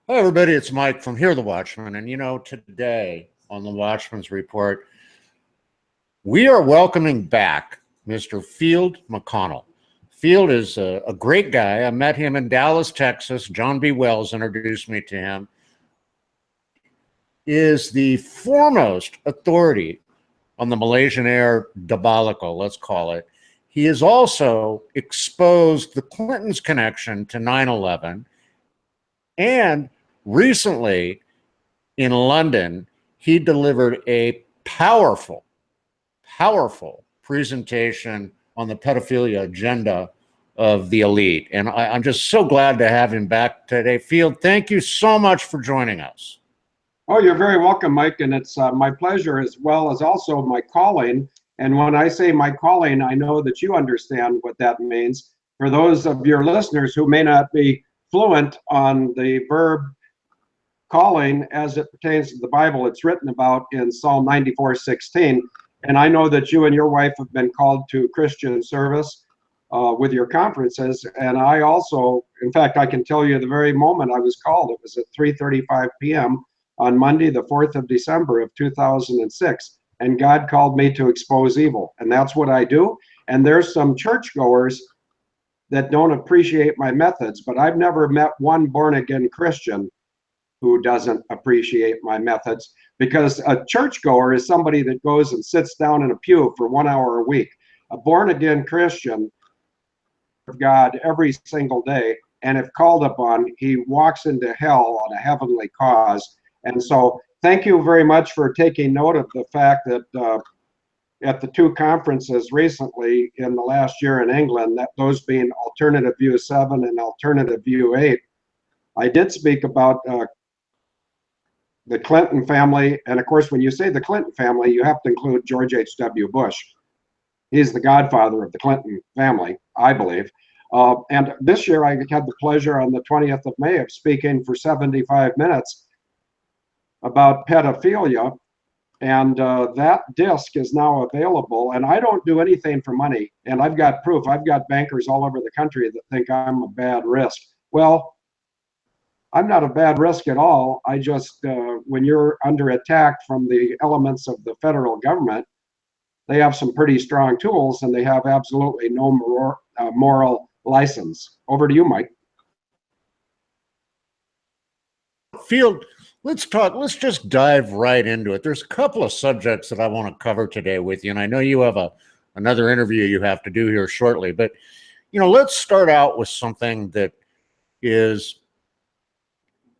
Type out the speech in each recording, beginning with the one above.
Hi, everybody. It's Mike from Here, the Watchman. And today on the Watchman's Report, we are welcoming back Mr. Field McConnell. Field is a great guy. I met him in Dallas, Texas. John B. Wells introduced me to him. Is the foremost authority on the Malaysian Air debacle, let's call it. He has also exposed the Clintons' connection to 9/11, and recently in London, he delivered a powerful presentation on the pedophilia agenda of the elite. And I'm just so glad to have him back today. Field, thank you so much for joining us. Oh, you're very welcome, Mike, and it's my pleasure as well as also my calling. And when I say my calling, I know that you understand what that means. For those of your listeners who may not be fluent on the verb calling as it pertains to the Bible, it's written about in Psalm 94:16. And I know that you and your wife have been called to Christian service with your conferences. And I also, in fact, I can tell you the very moment I was called, it was at 3:35 p.m. on Monday, the 4th of December of 2006. And God called me to expose evil. And that's what I do. And there's some churchgoers that don't appreciate my methods, but I've never met one born-again Christian who doesn't appreciate my methods, because a churchgoer is somebody that goes and sits down in a pew for 1 hour a week. A born-again Christian of God every single day, and if called upon, he walks into hell on a heavenly cause. And so thank you very much for taking note of the fact that at the two conferences recently in the last year in England, that those being Alternative View 7 and Alternative View 8, I did speak about the Clinton family. And of course, when you say the Clinton family, you have to include George H.W. Bush. He's the godfather of the Clinton family, I believe. And this year I had the pleasure on the 20th of May of speaking for 75 minutes about pedophilia. And that disc is now available. And I don't do anything for money. And I've got proof. I've got bankers all over the country that think I'm a bad risk. Well, I'm not a bad risk at all. I just, when you're under attack from the elements of the federal government, they have some pretty strong tools, and they have absolutely no moral license. Over to you, Mike. Field, let's just dive right into it. There's a couple of subjects that I want to cover today with you, and I know you have another interview you have to do here shortly, but let's start out with something that is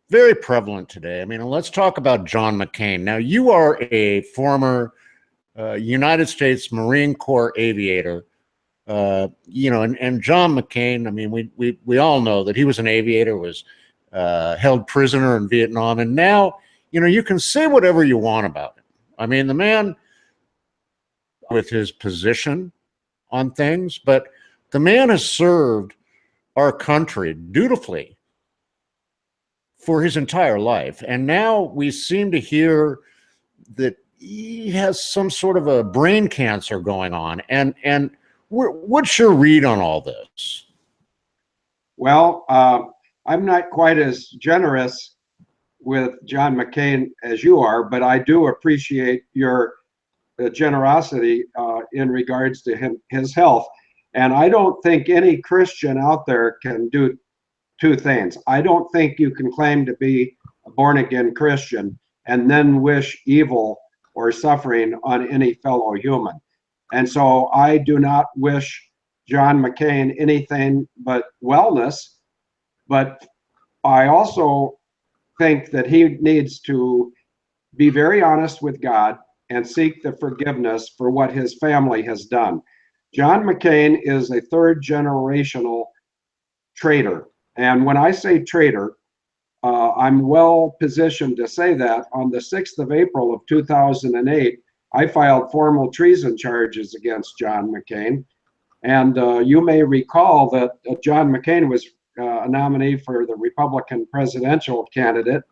very prevalent today. I mean, let's talk about John McCAIN. Now, you are a former United States Marine Corps aviator, and John McCAIN, I mean, we all know that he was an aviator, was held prisoner in Vietnam, and now, you can say whatever you want about him. I mean, the man, with his position on things, but the man has served our country dutifully for his entire life. And now we seem to hear that he has some sort of a brain cancer going on. And what's your read on all this? Well, I'm not quite as generous with John McCAIN as you are, but I do appreciate your generosity in regards to his health. And I don't think any Christian out there can do two things. I don't think you can claim to be a born-again Christian and then wish evil or suffering on any fellow human. And so I do not wish John McCAIN anything but wellness, but I also think that he needs to be very honest with God and seek the forgiveness for what his family has done. John McCAIN is a third generational traitor. And when I say traitor, I'm well positioned to say that on the 6th of April of 2008, I filed formal treason charges against John McCAIN. And you may recall that John McCAIN was a nominee for the Republican presidential candidate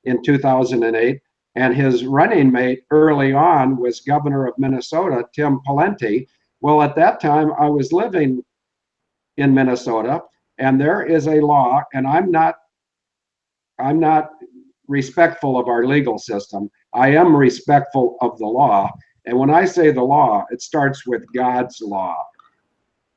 in 2008. And his running mate early on was governor of Minnesota, Tim Pawlenty. Well, at that time, I was living in Minnesota, and there is a law, and I'm not I'm not respectful of our legal system. I am respectful of the law. And when I say the law, it starts with God's law,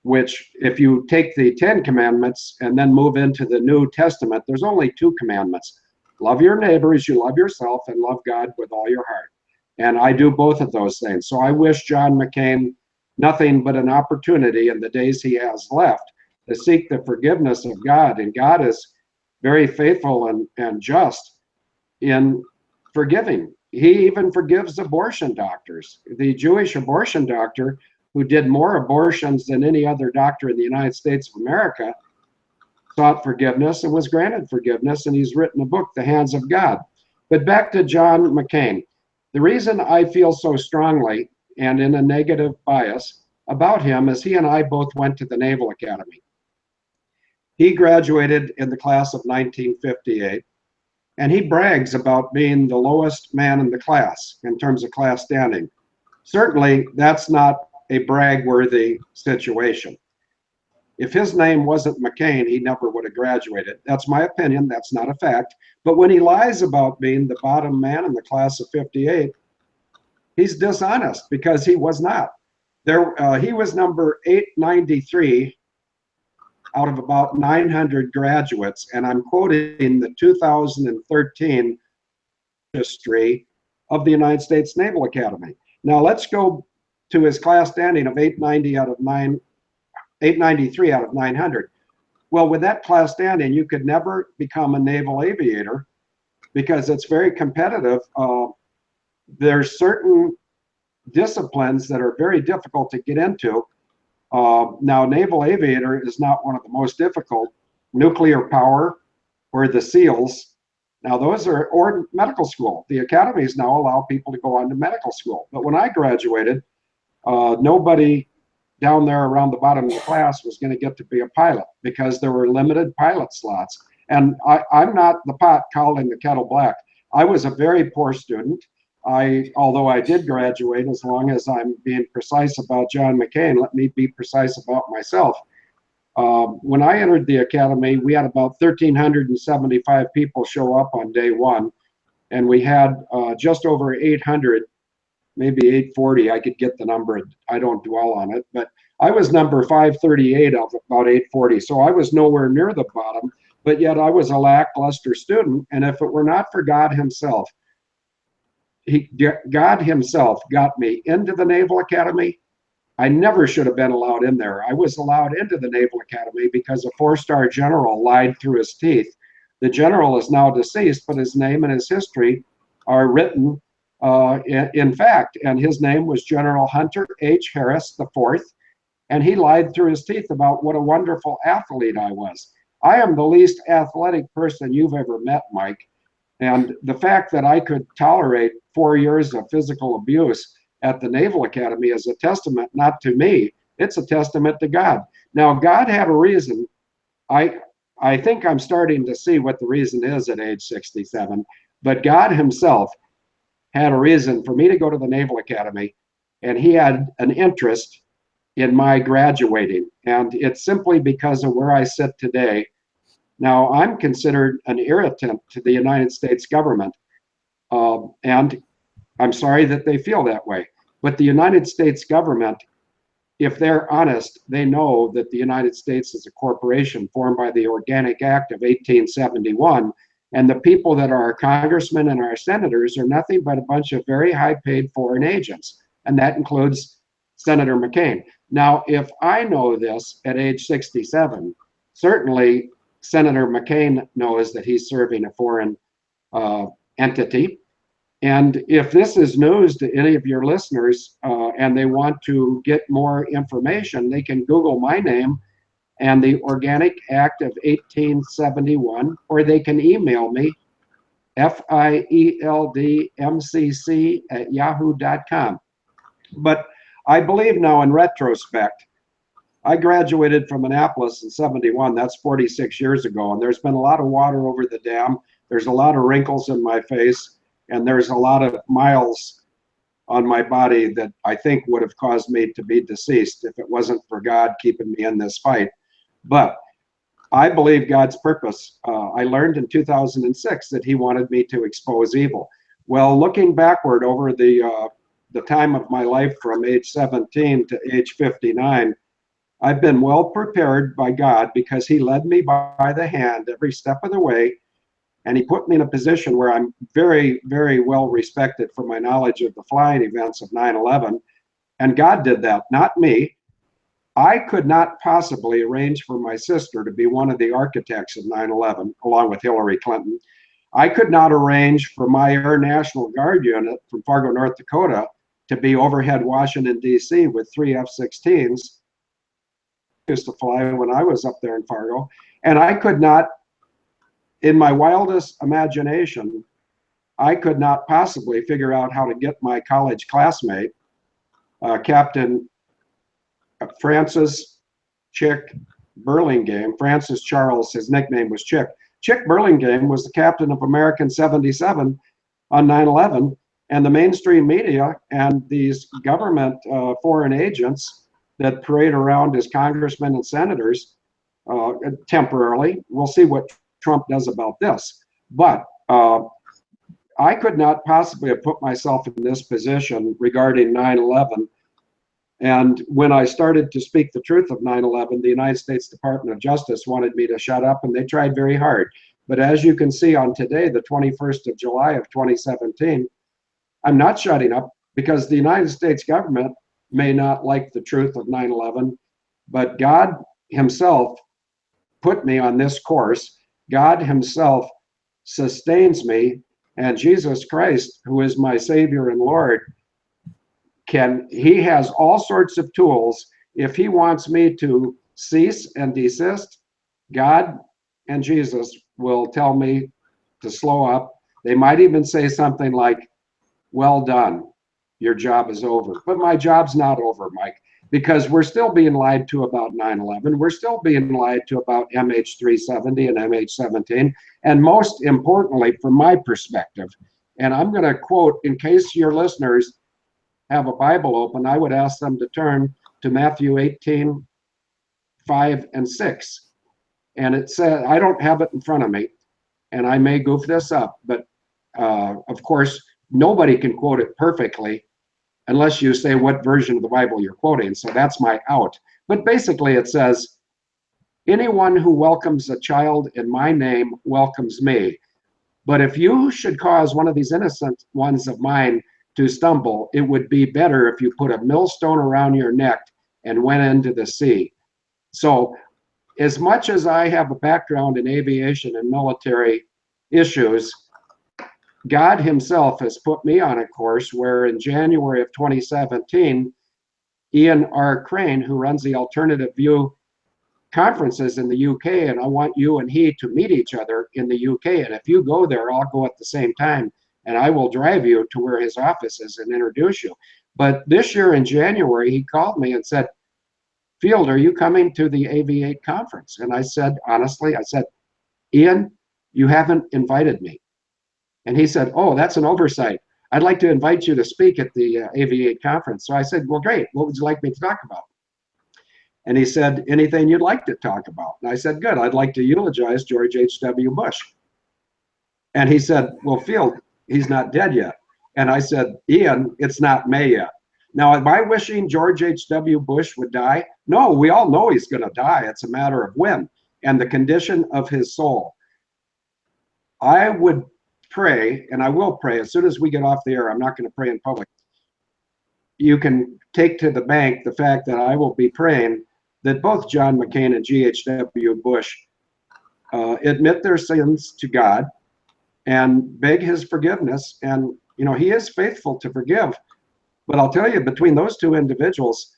which if you take the 10 commandments and then move into the New Testament, there's only 2 commandments. Love your neighbor as you love yourself, and love God with all your heart. And I do both of those things. So I wish John McCain nothing but an opportunity in the days he has left to seek the forgiveness of God. And God is very faithful and just in forgiving. He even forgives abortion doctors. The Jewish abortion doctor, who did more abortions than any other doctor in the United States of America, sought forgiveness and was granted forgiveness, and he's written a book, The Hands of God. But back to John McCain. The reason I feel so strongly and in a negative bias about him is he and I both went to the Naval Academy. He graduated in the class of 1958, and he brags about being the lowest man in the class in terms of class standing. Certainly, that's not a brag-worthy situation. If his name wasn't McCain, he never would have graduated. That's my opinion. That's not a fact. But when he lies about being the bottom man in the class of 58, he's dishonest, because he was not. He was number 893 out of about 900 graduates, and I'm quoting the 2013 history of the United States Naval Academy. Now let's go to his class standing of 893 out of 900. Well, with that class standing, you could never become a naval aviator because it's very competitive. There's certain disciplines that are very difficult to get into. Now, naval aviator is not one of the most difficult. Nuclear power or the SEALs. Now, those are, or medical school. The academies now allow people to go on to medical school. But when I graduated, nobody down there around the bottom of the class was going to get to be a pilot because there were limited pilot slots. And I'm not the pot calling the kettle black. I was a very poor student. Although I did graduate, as long as I'm being precise about John McCain, let me be precise about myself. When I entered the academy, we had about 1,375 people show up on day one, and we had just over 800, maybe 840. I could get the number. I don't dwell on it, but I was number 538 of about 840, so I was nowhere near the bottom, but yet I was a lackluster student. And if it were not for God himself, God himself got me into the Naval Academy. I never should have been allowed in there. I was allowed into the Naval Academy because a 4-star general lied through his teeth. The general is now deceased, but his name and his history are written in fact, and his name was General Hunter H. Harris IV, and he lied through his teeth about what a wonderful athlete I was. I am the least athletic person you've ever met, Mike. And the fact that I could tolerate 4 years of physical abuse at the Naval Academy is a testament not to me, it's a testament to God. Now, God had a reason. I think I'm starting to see what the reason is at age 67, but God himself had a reason for me to go to the Naval Academy, and he had an interest in my graduating. And it's simply because of where I sit today. Now, I'm considered an irritant to the United States government, and I'm sorry that they feel that way. But the United States government, if they're honest, they know that the United States is a corporation formed by the Organic Act of 1871, and the people that are our congressmen and our senators are nothing but a bunch of very high-paid foreign agents, and that includes Senator McCain. Now, if I know this at age 67, certainly Senator McCain knows that he's serving a foreign entity. And if this is news to any of your listeners and they want to get more information, they can Google my name and the Organic Act of 1871, or they can email me, fieldmcc@yahoo.com. But I believe now in retrospect, I graduated from Annapolis in 71. That's 46 years ago. And there's been a lot of water over the dam. There's a lot of wrinkles in my face. And there's a lot of miles on my body that I think would have caused me to be deceased if it wasn't for God keeping me in this fight. But I believe God's purpose. I learned in 2006 that he wanted me to expose evil. Well, looking backward over the time of my life from age 17 to age 59, I've been well prepared by God because he led me by the hand every step of the way. And he put me in a position where I'm very, very well respected for my knowledge of the flying events of 9/11. And God did that, not me. I could not possibly arrange for my sister to be one of the architects of 9/11, along with Hillary Clinton. I could not arrange for my Air National Guard unit from Fargo, North Dakota, to be overhead Washington, D.C. with 3 F-16s. Used to fly when I was up there in Fargo. And I could not, in my wildest imagination, I could not possibly figure out how to get my college classmate, Captain Francis Chick Burlingame, Francis Charles, his nickname was Chick. Chick Burlingame was the captain of American 77 on 9/11, and the mainstream media and these government foreign agents that parade around as congressmen and senators temporarily. We'll see what Trump does about this. But I could not possibly have put myself in this position regarding 9/11. And when I started to speak the truth of 9/11, the United States Department of Justice wanted me to shut up, and they tried very hard. But as you can see on today, the 21st of July of 2017, I'm not shutting up because the United States government may not like the truth of 9/11, but God himself put me on this course. God himself sustains me, and Jesus Christ, who is my Savior and Lord, he has all sorts of tools. If he wants me to cease and desist, God and Jesus will tell me to slow up. They might even say something like, well done, your job is over. But my job's not over, Mike, because we're still being lied to about 9/11. We're still being lied to about MH370 and MH17. And most importantly, from my perspective, and I'm going to quote, in case your listeners have a Bible open, I would ask them to turn to Matthew 18, 5 and 6. And it says, I don't have it in front of me, and I may goof this up, but of course, nobody can quote it perfectly unless you say what version of the Bible you're quoting. So that's my out. But basically it says, anyone who welcomes a child in my name welcomes me. But if you should cause one of these innocent ones of mine to stumble, it would be better if you put a millstone around your neck and went into the sea. So as much as I have a background in aviation and military issues, God himself has put me on a course where in January of 2017, Ian R. Crane, who runs the Alternative View conferences in the UK, and I want you and he to meet each other in the UK. And if you go there, I'll go at the same time, and I will drive you to where his office is and introduce you. But this year in January, he called me and said, Field, are you coming to the AV8 conference? And I said, honestly, I said, Ian, you haven't invited me. And he said, oh, that's an oversight. I'd like to invite you to speak at the AV8 conference. So I said, well, great. What would you like me to talk about? And he said, anything you'd like to talk about. And I said, good. I'd like to eulogize George H.W. Bush. And he said, well, Field, he's not dead yet. And I said, Ian, it's not May yet. Now, am I wishing George H.W. Bush would die? No, we all know he's going to die. It's a matter of when and the condition of his soul. I would pray, and I will pray as soon as we get off the air. I'm not going to pray in public. You can take to the bank the fact that I will be praying that both John McCain and G.H.W. Bush admit their sins to God and beg his forgiveness. And, you know, he is faithful to forgive. But I'll tell you, between those two individuals,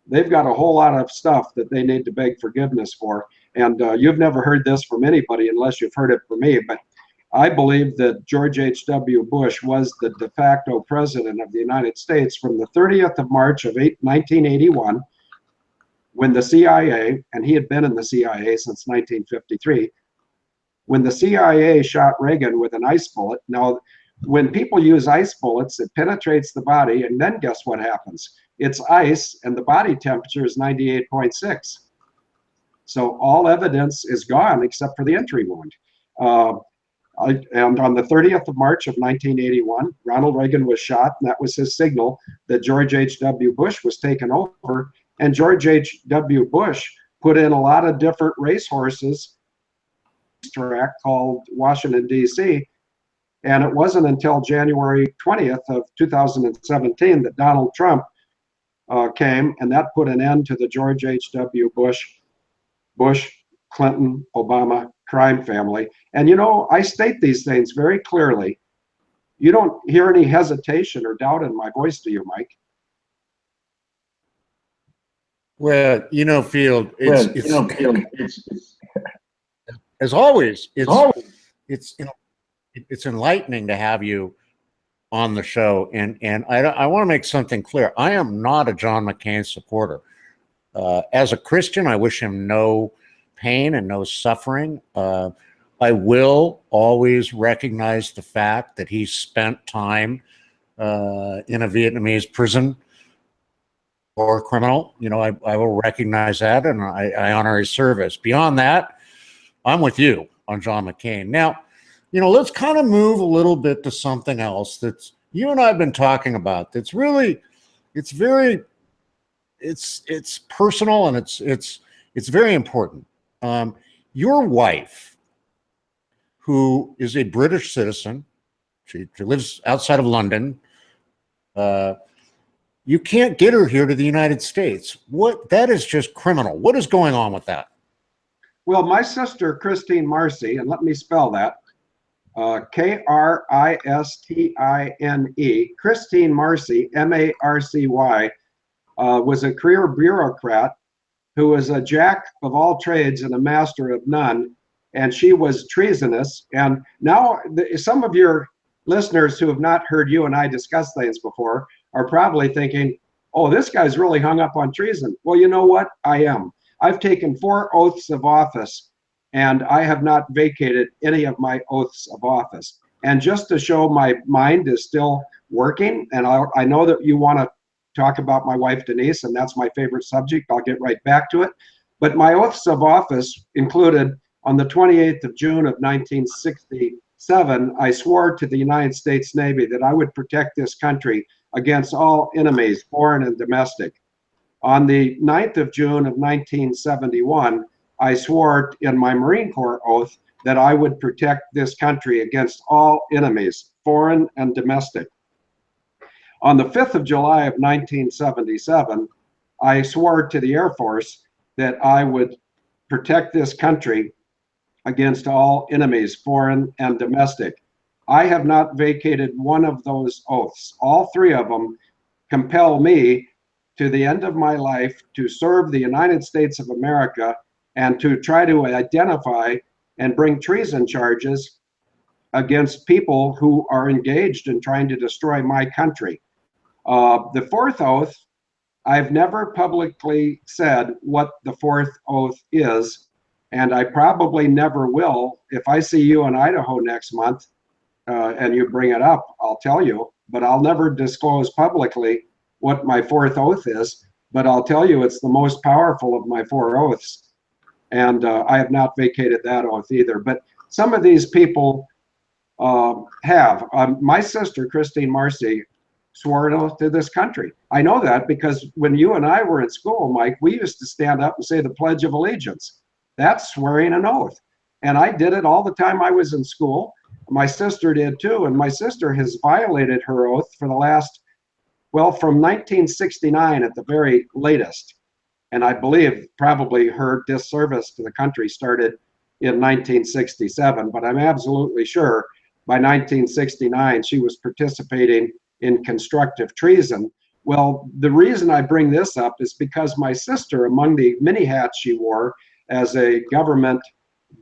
they've got a whole lot of stuff that they need to beg forgiveness for. And you've never heard this from anybody unless you've heard it from me. But I believe that George H.W. Bush was the de facto president of the United States from the 30th of March of 1981, when the CIA, and he had been in the CIA since 1953, when the CIA shot Reagan with an ice bullet. Now, when people use ice bullets, it penetrates the body, and then guess what happens? It's ice, and the body temperature is 98.6. So all evidence is gone except for the entry wound. And on the 30th of March of 1981, Ronald Reagan was shot, and that was his signal that George H.W. Bush was taken over. And George H.W. Bush put in a lot of different racehorses track called Washington, D.C. And it wasn't until January 20th of 2017 that Donald Trump came, and that put an end to the George H.W. Bush, Clinton, Obama crime family. And you know, I state these things very clearly. You don't hear any hesitation or doubt in my voice, do you, Mike? Well, you know, Field, it's as always, it's you know, it's enlightening to have you on the show, and I want to make something clear. I am not a John McCain supporter. As a Christian, I wish him no pain and no suffering. I will always recognize the fact that he spent time in a Vietnamese prison or a criminal. You know, I will recognize that, and I honor his service. Beyond that, I'm with you on John McCain. Now, you know, let's kind of move a little bit to something else that's you and I have been talking about. That's really, it's personal, and it's very important. Your wife, who is a British citizen, she lives outside of London. You can't get her here to the United States. That is just criminal. What is going on with that? Well, my sister, Christine Marcy, and let me spell that, K-R-I-S-T-I-N-E, Christine Marcy, M-A-R-C-Y, was a career bureaucrat who was a jack of all trades and a master of none, and she was treasonous. And now some of your listeners who have not heard you and I discuss things before are probably thinking, oh, this guy's really hung up on treason. Well, you know what? I am. I've taken 4 oaths of office, and I have not vacated any of my oaths of office. And just to show my mind is still working, and I know that you want to talk about my wife, Denise, and that's my favorite subject. I'll get right back to it. But my oaths of office included, on the 28th of June of 1967, I swore to the United States Navy that I would protect this country against all enemies, foreign and domestic. On the 9th of June of 1971, I swore in my Marine Corps oath that I would protect this country against all enemies, foreign and domestic. On the 5th of July of 1977, I swore to the Air Force that I would protect this country against all enemies, foreign and domestic. I have not vacated one of those oaths. All 3 of them compel me to the end of my life to serve the United States of America and to try to identify and bring treason charges against people who are engaged in trying to destroy my country. The 4th oath, I've never publicly said what the 4th oath is, and I probably never will. If I see you in Idaho next month and you bring it up, I'll tell you, but I'll never disclose publicly what my 4th oath is, but I'll tell you it's the most powerful of my 4 oaths. And I have not vacated that oath either. But some of these people have. My sister, Christine Marcy, swore an oath to this country. I know that because when you and I were in school, Mike, we used to stand up and say the Pledge of Allegiance. That's swearing an oath. And I did it all the time I was in school. My sister did too. And my sister has violated her oath for the last, well, from 1969 at the very latest. And I believe probably her disservice to the country started in 1967, but I'm absolutely sure by 1969 she was participating in constructive treason. Well, the reason I bring this up is because my sister, among the many hats she wore as a government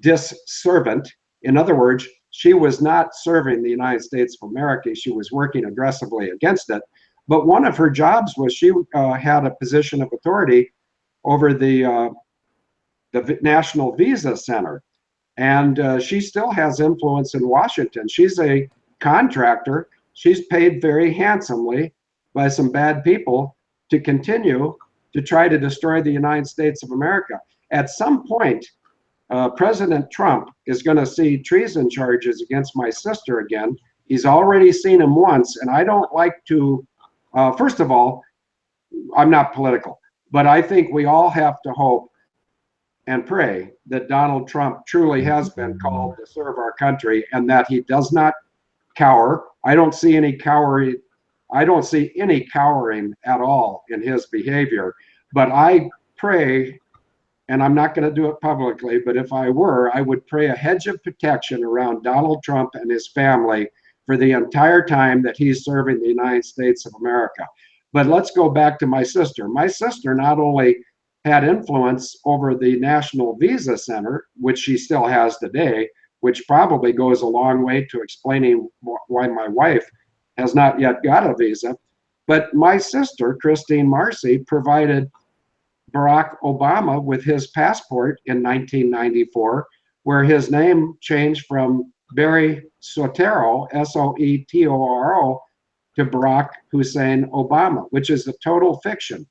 disservant, in other words, she was not serving the United States of America, she was working aggressively against it. But one of her jobs was she had a position of authority over the National Visa Center. And she still has influence in Washington. She's a contractor. She's paid very handsomely by some bad people to continue to try to destroy the United States of America. at some point, President Trump is going to see treason charges against my sister again. He's already seen him once, and I don't like to, first of all, I'm not political, but I think we all have to hope and pray that Donald Trump truly has been called to serve our country and that he does not cower. I don't see any cowering. I don't see any cowering at all in his behavior, but I pray, and I'm not going to do it publicly, but if I were, I would pray a hedge of protection around Donald Trump and his family for the entire time that he's serving the United States of America. But let's go back to my sister. My sister not only had influence over the National Visa Center, which she still has today, which probably goes a long way to explaining why my wife has not yet got a visa, but my sister, Christine Marcy, provided Barack Obama with his passport in 1994, where his name changed from Barry Soetoro, Soetoro, to Barack Hussein Obama, which is a total fiction.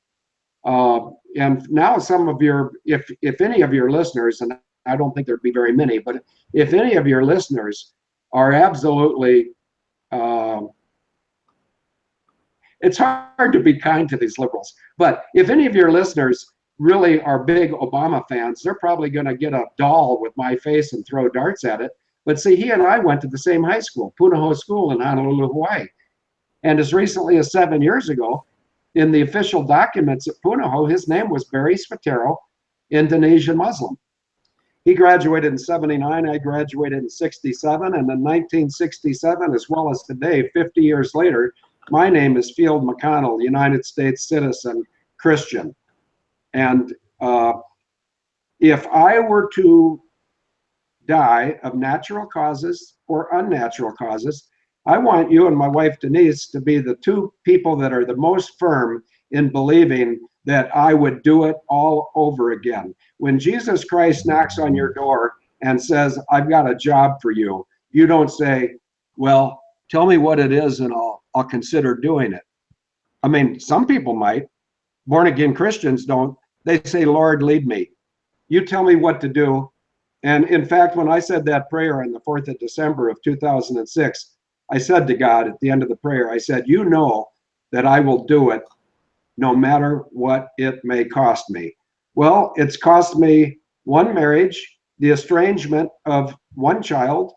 And now some of your, if any of your listeners, and I don't think there'd be very many, but if any of your listeners are absolutely, it's hard to be kind to these liberals, but if any of your listeners really are big Obama fans, they're probably going to get a doll with my face and throw darts at it. But see, he and I went to the same high school, Punahou School in Honolulu, Hawaii. And as recently as 7 years ago, in the official documents at Punahou, his name was Barry Soetoro, Indonesian Muslim. He graduated in 79, I graduated in 67, and in 1967, as well as today, 50 years later, my name is Field McConnell, United States citizen, Christian. And if I were to die of natural causes or unnatural causes, I want you and my wife Denise to be the two people that are the most firm in believing that I would do it all over again. When Jesus Christ knocks on your door and says, I've got a job for you, you don't say, well, tell me what it is and I'll consider doing it. I mean, some people might. Born again Christians don't. They say, Lord, lead me. You tell me what to do. And in fact, when I said that prayer on the 4th of December of 2006, I said to God at the end of the prayer, I said, you know that I will do it no matter what it may cost me. Well, it's cost me one marriage, the estrangement of one child.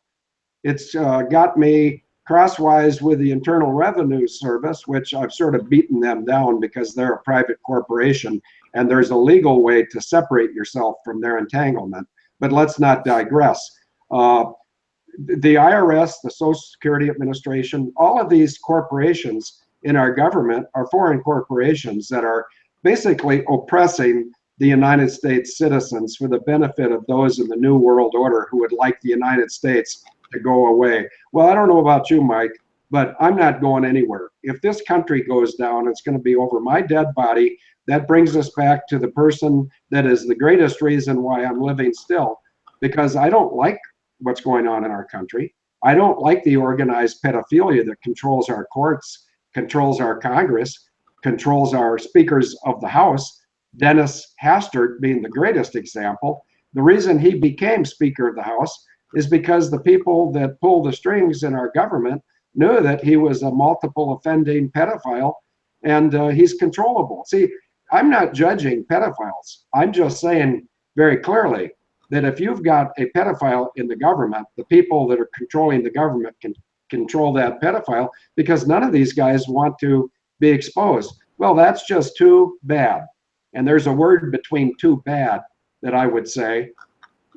It's got me crosswise with the Internal Revenue Service, which I've sort of beaten them down because they're a private corporation and there's a legal way to separate yourself from their entanglement. But let's not digress. The IRS, the Social Security Administration, all of these corporations in our government are foreign corporations that are basically oppressing the United States citizens for the benefit of those in the New World Order who would like the United States to go away. Well, I don't know about you, Mike, but I'm not going anywhere. If this country goes down, it's going to be over my dead body. That brings us back to the person that is the greatest reason why I'm living still, because I don't like what's going on in our country. I don't like the organized pedophilia that controls our courts, controls our Congress, controls our speakers of the House. Dennis Hastert being the greatest example. The reason he became Speaker of the House is because the people that pull the strings in our government knew that he was a multiple offending pedophile and he's controllable. See, I'm not judging pedophiles. I'm just saying very clearly that if you've got a pedophile in the government, the people that are controlling the government can control that pedophile because none of these guys want to be exposed. Well, that's just too bad. And there's a word between too bad that I would say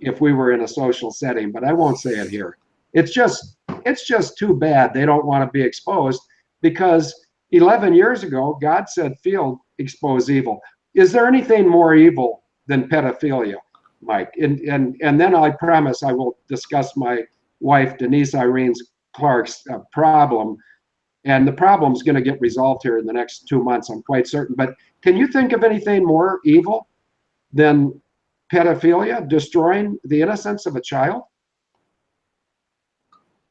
if we were in a social setting, but I won't say it here. It's just too bad they don't want to be exposed because 11 years ago, God said, Field, expose evil. Is there anything more evil than pedophilia, Mike? And then I promise I will discuss my wife, Denise Irene Clark's problem. And the problem's going to get resolved here in the next 2 months, I'm quite certain. But can you think of anything more evil than pedophilia, destroying the innocence of a child?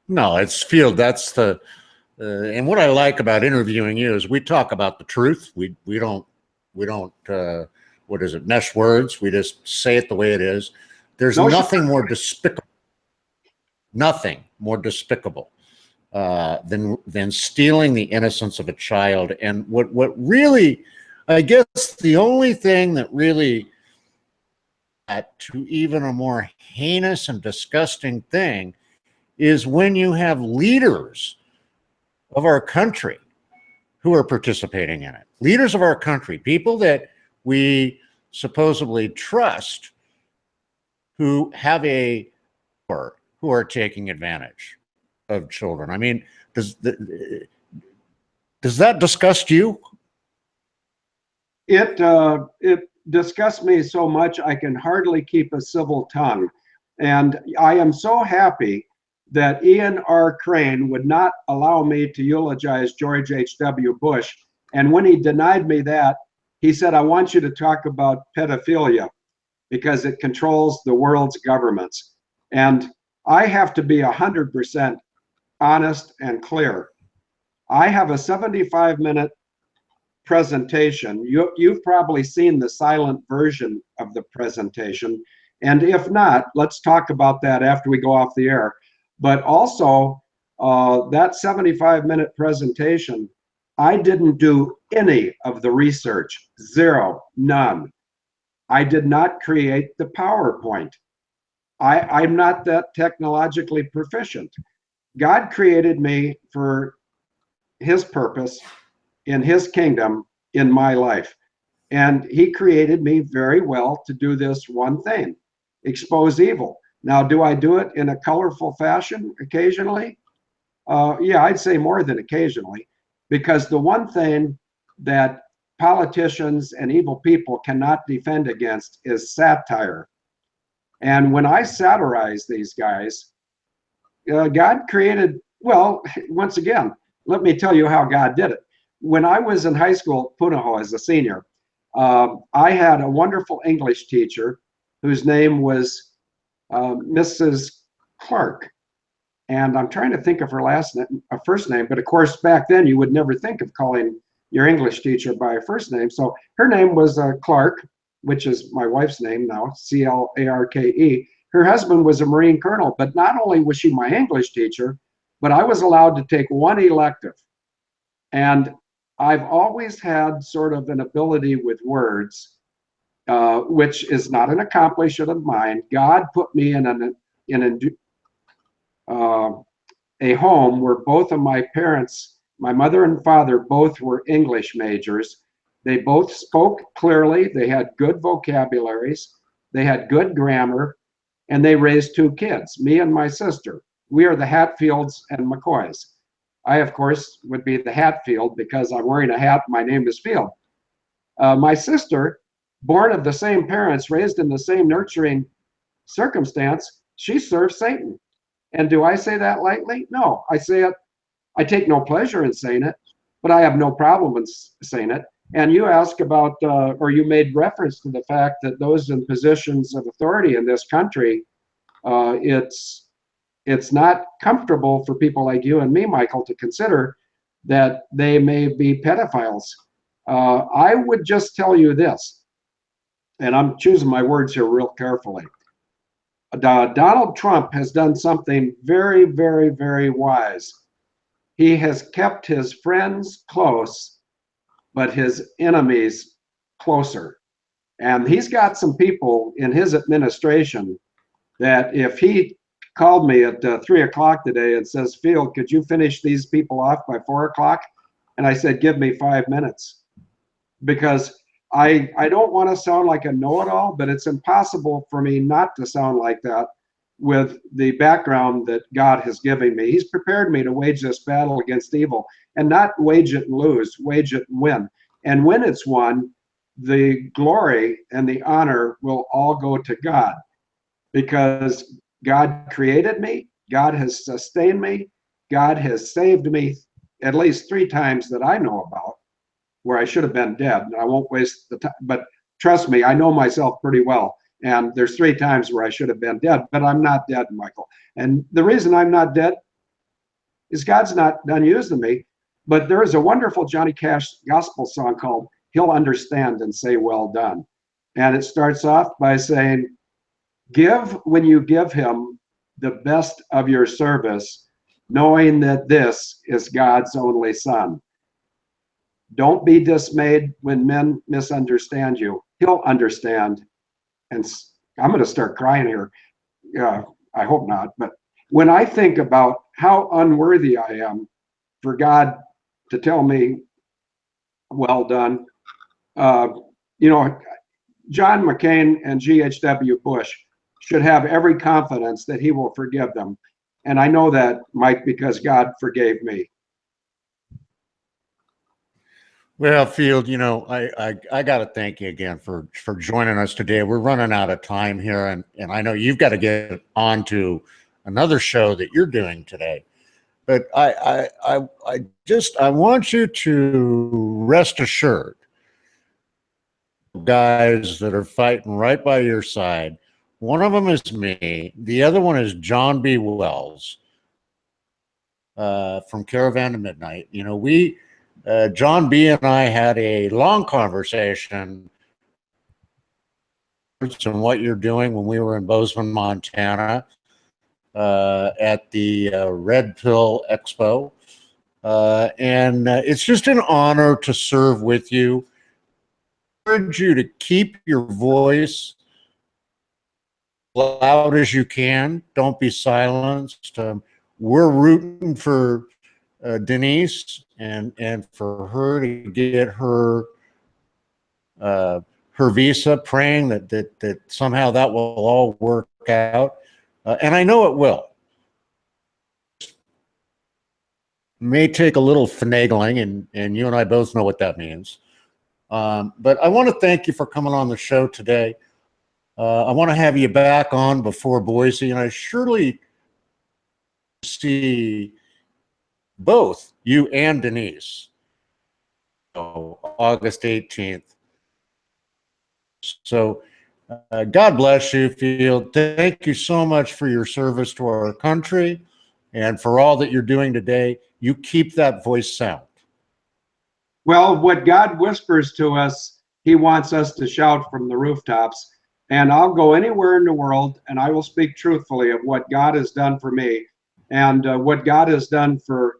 No, it's Field. That's the, and what I like about interviewing you is we talk about the truth. We don't what is it, mesh words. We just say it the way it is. There's No, nothing more despicable, nothing more despicable than stealing the innocence of a child. And what really, I guess, the only thing that really to even a more heinous and disgusting thing is when you have leaders of our country who are participating in it. Leaders of our country, people that we supposedly trust, who have a power, who are taking advantage of children. I mean, does that disgust you? It disgusts me so much I can hardly keep a civil tongue. And I am so happy that Ian R. Crane would not allow me to eulogize George H.W. Bush. And when he denied me that, he said, I want you to talk about pedophilia because it controls the world's governments. And I have to be 100% honest and clear. I have a 75-minute presentation. You've probably seen the silent version of the presentation. And if not, let's talk about that after we go off the air. But also, that 75-minute presentation, I didn't do any of the research. Zero, none. I did not create the PowerPoint. I'm not that technologically proficient. God created me for his purpose in his kingdom in my life. And he created me very well to do this one thing, expose evil. Now, do I do it in a colorful fashion occasionally? Yeah, I'd say more than occasionally, because the one thing that politicians and evil people cannot defend against is satire. And when I satirize these guys, God created, well, once again, let me tell you how God did it. When I was in high school at Punahou as a senior, I had a wonderful English teacher whose name was Mrs. Clark. And I'm trying to think of her first name, but of course, back then you would never think of calling your English teacher by her first name. So her name was Clark, which is my wife's name now, C-L-A-R-K-E. Her husband was a Marine colonel, but not only was she my English teacher, but I was allowed to take one elective. And I've always had sort of an ability with words, which is not an accomplishment of mine. God put me in a home where both of my parents, my mother and father, both were English majors. They both spoke clearly. They had good vocabularies. They had good grammar, and they raised two kids, me and my sister. We are the Hatfields and McCoys. I, of course, would be the Hatfield because I'm wearing a hat. My name is Field. My sister, born of the same parents, raised in the same nurturing circumstance, she served Satan. And do I say that lightly? No, I say it. I take no pleasure in saying it, but I have no problem in saying it. And you ask about, or you made reference to the fact that those in positions of authority in this country, it's not comfortable for people like you and me, Michael, to consider that they may be pedophiles. I would just tell you this, and I'm choosing my words here real carefully. Donald Trump has done something very, very, very wise. He has kept his friends close, but his enemies closer. And he's got some people in his administration that if he called me at 3 o'clock today and says, Field, could you finish these people off by 4 o'clock? And I said, give me 5 minutes. Because I don't want to sound like a know-it-all, but it's impossible for me not to sound like that with the background that God has given me. He's prepared me to wage this battle against evil and not wage it and lose, wage it and win. And when it's won, the glory and the honor will all go to God, because God created me, God has sustained me, God has saved me at least 3 times that I know about, where I should have been dead. I won't waste the time, but trust me, I know myself pretty well. And there's 3 times where I should have been dead, but I'm not dead, Michael. And the reason I'm not dead is God's not done using me. But there is a wonderful Johnny Cash gospel song called He'll Understand and Say Well Done. And it starts off by saying, give when you give him the best of your service, knowing that this is God's only Son. Don't be dismayed when men misunderstand you. He'll understand. And I'm going to start crying here. Yeah, I hope not. But when I think about how unworthy I am for God to tell me, well done, you know, John McCAIN and G.H.W. Bush should have every confidence that he will forgive them. And I know that, Mike, because God forgave me. Well, Field, you know, I got to thank you again for joining us today. We're running out of time here, and I know you've got to get on to another show that you're doing today. But I want you to rest assured, guys that are fighting right by your side. One of them is me. The other one is John B. Wells from Caravan to Midnight. You know, John B. and I had a long conversation on what you're doing when we were in Bozeman, Montana, at the Red Pill Expo. And it's just an honor to serve with you. I encourage you to keep your voice loud as you can. Don't be silenced. We're rooting for Denise and for her to get her visa, praying that somehow that will all work out. And I know it will. May take a little finagling, and you and I both know what that means. But I want to thank you for coming on the show today. I want to have you back on before Boise, and I surely see both you and Denise August 18th. So God bless you, Field. Thank you so much for your service to our country and for all that you're doing today. You keep that voice sound. Well, what God whispers to us, he wants us to shout from the rooftops. And I'll go anywhere in the world and I will speak truthfully of what God has done for me. And what God has done for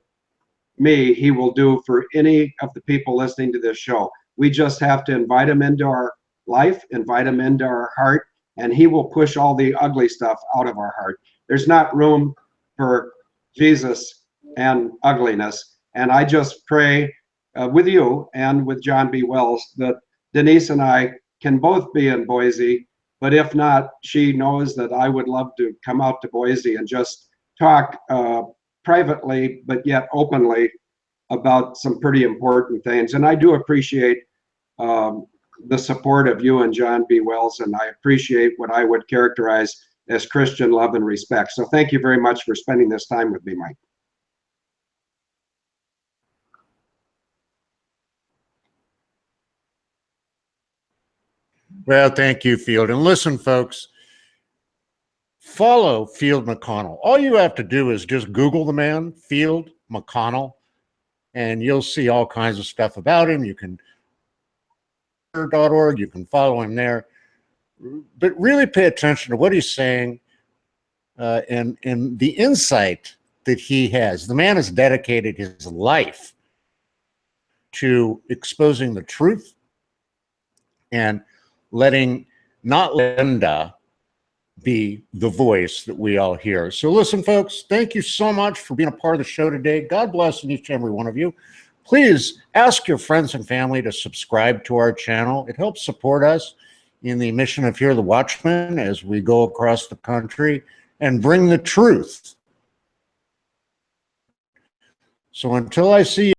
me, he will do for any of the people listening to this show. We just have to invite him into our life, invite him into our heart, and he will push all the ugly stuff out of our heart. There's not room for Jesus and ugliness. And I just pray with you and with John B. Wells that Denise and I can both be in Boise. But if not, she knows that I would love to come out to Boise and just talk privately, but yet openly about some pretty important things. And I do appreciate the support of you and John B. Wells, and I appreciate what I would characterize as Christian love and respect. So thank you very much for spending this time with me, Mike. Well, thank you, Field. And listen, folks, follow Field McConnell. All you have to do is just Google the man, Field McConnell, and you'll see all kinds of stuff about him. You can .org, you can follow him there. But really pay attention to what he's saying and the insight that he has. The man has dedicated his life to exposing the truth and not Linda be the voice that we all hear. So listen, folks, thank you so much for being a part of the show today. God bless each and every one of you. Please ask your friends and family to subscribe to our channel. It helps support us in the mission of Hear the Watchmen as we go across the country and bring the truth. So until I see you